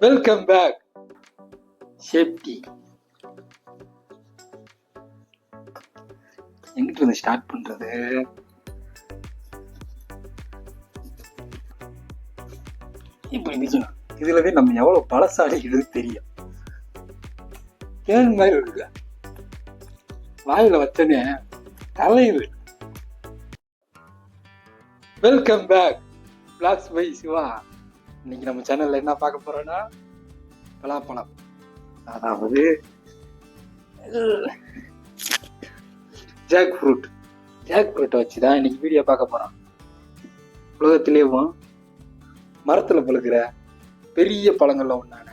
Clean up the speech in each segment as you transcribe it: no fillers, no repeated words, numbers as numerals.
Welcome back. Safety எங்கிட்ட இருந்து start பண்றது? இப்படி நிக்கணும். இதுலவே நம்ம எவ்வளவு பழசாடிக்கிறது தெரியும். தேன் மாதிரி இருக்குல்ல, வாயில வச்சனே தலையுது. Welcome back blocks by Siva. இன்னைக்கு நம்ம சேனல்ல என்ன பார்க்க போறோம்னா பலாப்பழம், அதாவது ஜாக் ஃப்ரூட்டை வச்சுதான் இன்னைக்கு வீடியோ பார்க்க போறோம். உலகத்திலேயும் மரத்துல பழுக்கிற பெரிய பழங்கள்ல ஒண்ணான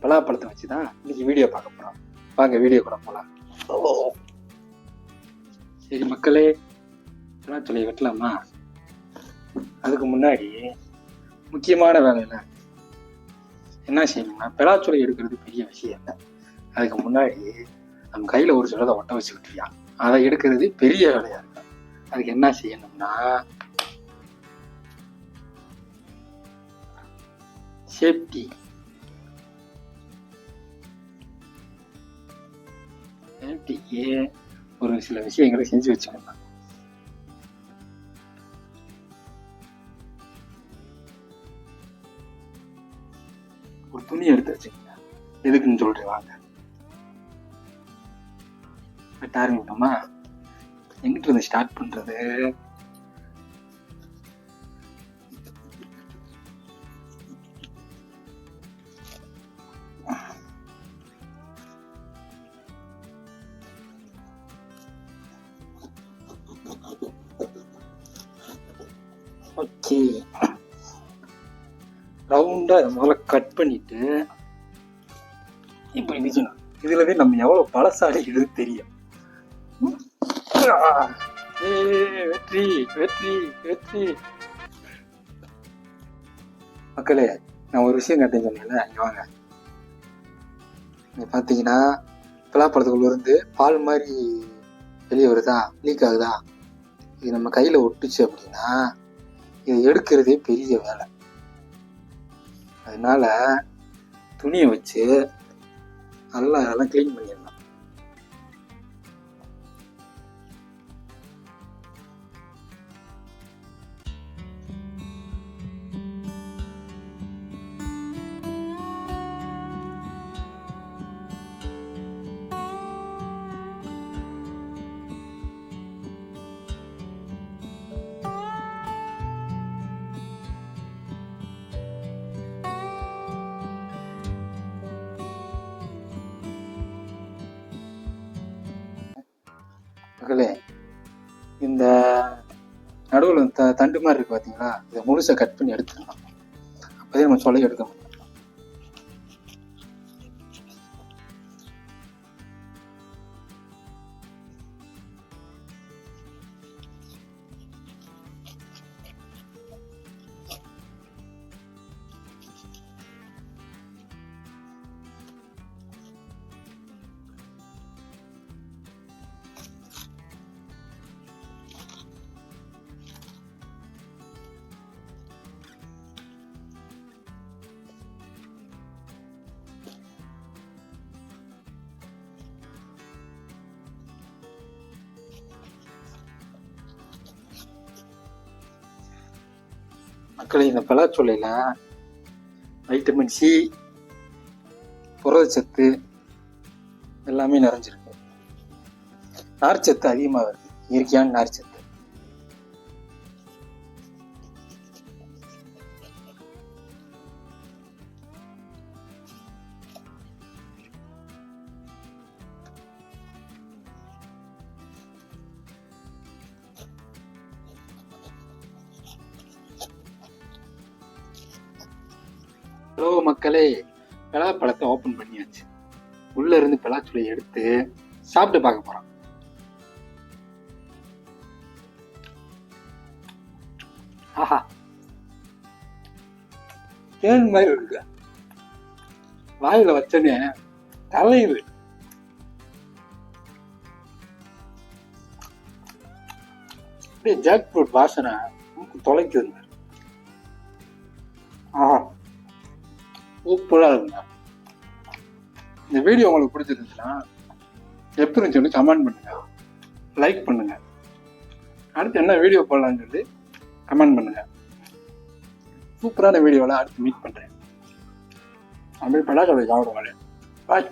பலாப்பழத்தை வச்சுதான் இன்னைக்கு வீடியோ பார்க்க போறோம். வாங்க வீடியோ கூட போலாம். சரி மக்களே, பலாச்சொலையை வெட்டலாமா? அதுக்கு முன்னாடி முக்கியமான வேலையில என்ன செய்யணும்னா, பலாச்சொலை எடுக்கிறது பெரிய விஷயம் இல்லை. அதுக்கு முன்னாடி நம்ம கையில ஒரு சிலதை ஒட்ட வச்சுக்கிட்டியா, அதை எடுக்கிறது பெரிய வேலையா இருக்கு. அதுக்கு என்ன செய்யணும்னா, சேஃப்டிக்கு ஒரு சில விஷயங்களை செஞ்சு வச்சுக்கணும். ஒரு துணி எடுத்து வச்சுக்கோங்க. எதுக்குன்னு சொல்றேன் வாங்க. ஆரம்பிப்போமா? எங்கிட்ட இருந்து ஸ்டார்ட் பண்றது? ஓகே, ரவுண்டா முதல்ல கட் பண்ணிட்டு இப்படி நிக்கணும். இதுலவே நம்ம எவ்வளவு பழசாடிக்கிறது தெரியும். வெற்றி வெற்றி வெற்றி. மக்களே, நான் ஒரு விஷயம் கேட்டேன்னு சொன்னேன்ல, இங்க வாங்க. நீங்க பாத்தீங்கன்னா பலாப்பழத்துக்குள்ள இருந்து பால் மாதிரி வெளியே வருதா, லீக் ஆகுதா? இது நம்ம கையில ஒட்டுச்சு அப்படின்னா இதை எடுக்கிறதே பெரிய வேலை. அதனால துணியை வச்சு நல்லா அதெல்லாம் கிளீன் பண்ணிடலாம். மக்களே, இந்த நடுவில் தண்டு மாதிரி இருக்கு பார்த்தீங்களா, இதை முழுசை கட் பண்ணி எடுத்துடலாம். அப்போதே நம்ம சொல்ல எடுக்க முடியும். மக்களே, இந்த பலாச்சொலையில வைட்டமின் சி, புரதச்சத்து எல்லாமே நிறைஞ்சிருக்கு. நார்ச்சத்து அதிகமாக வருது, இயற்கையான நார்ச்சத்து. ஹலோ மக்களே, பலாப்பழத்தை ஓப்பன் பண்ணியாச்சு. உள்ள இருந்து பலாச்சுளையை எடுத்து சாப்பிட்டு பார்க்க போறோம். ஆஹா, தேன் மாதிரி இருக்கு. வாயில வச்சனே தலையுது. அப்படியே ஜாக் ஃப்ரூட் வாசனை தொலைக்குதுங்க. ஆஹா, சூப்பராக இருக்குங்க. இந்த வீடியோ உங்களுக்கு பிடிச்சிருந்துச்சுன்னா எப்படி இருந்துச்சு கமெண்ட் பண்ணுங்க, லைக் பண்ணுங்க. அடுத்து என்ன வீடியோ போடலான்னு சொல்லி கமெண்ட் பண்ணுங்க. சூப்பரான வீடியோவில் அடுத்து மீட் பண்ணுறேன். அப்படியே பலாச்சோலை சாப்பிடுவாங்க. பாய்.